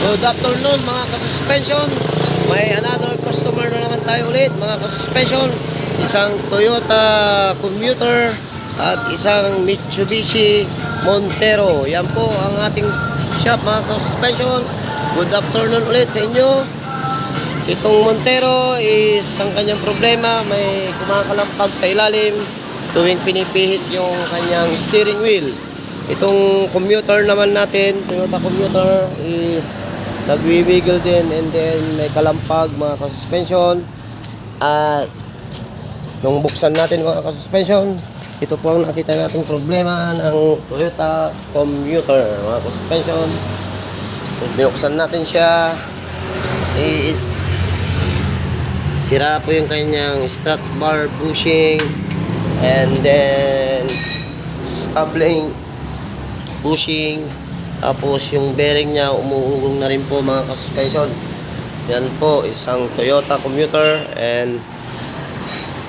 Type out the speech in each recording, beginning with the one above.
Good afternoon mga ka-suspension. May another customer na naman tayo ulit mga ka-suspension. Isang Toyota Commuter at isang Mitsubishi Montero. Yan po ang ating shop mga ka-suspension. Good afternoon ulit sa inyo. Itong Montero is ang kanyang problema, may kumakalampag sa ilalim tuwing pinipihit yung kanyang steering wheel. Itong commuter naman natin, Toyota Commuter, is nagwi-wiggle din and then may kalampag mga ka-suspension. At nung buksan natin mga ka-suspension, ito po ang nakita nating problema ng Toyota Commuter mga ka-suspension. Kung binuksan natin siya, is sira po yung kanyang strut bar bushing and then stabling bushing, tapos yung bearing niya umuugong na rin po mga ka-suspension. Yan po isang Toyota Commuter and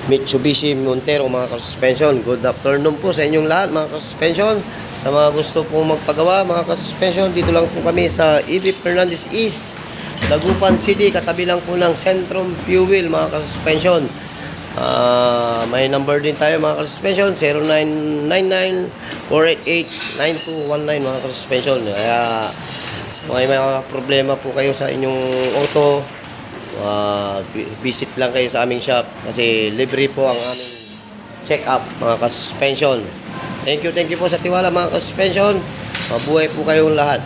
Mitsubishi Montero mga ka-suspension. Good afternoon po sa inyong lahat mga ka-suspension. Sa mga gusto pong magpagawa mga ka-suspension, dito lang po kami sa E.B. Fernandez East, Dagupan City, katabi lang po ng Centrum Fuel mga ka-suspension. May number din tayo mga ka-suspension, 0999-488-9219 mga ka-suspension. Kaya may mga problema po kayo sa inyong auto, visit lang kayo sa aming shop kasi libre po ang aming check up mga ka-suspension. Thank you po sa tiwala mga ka-suspension. Mabuhay po kayong lahat.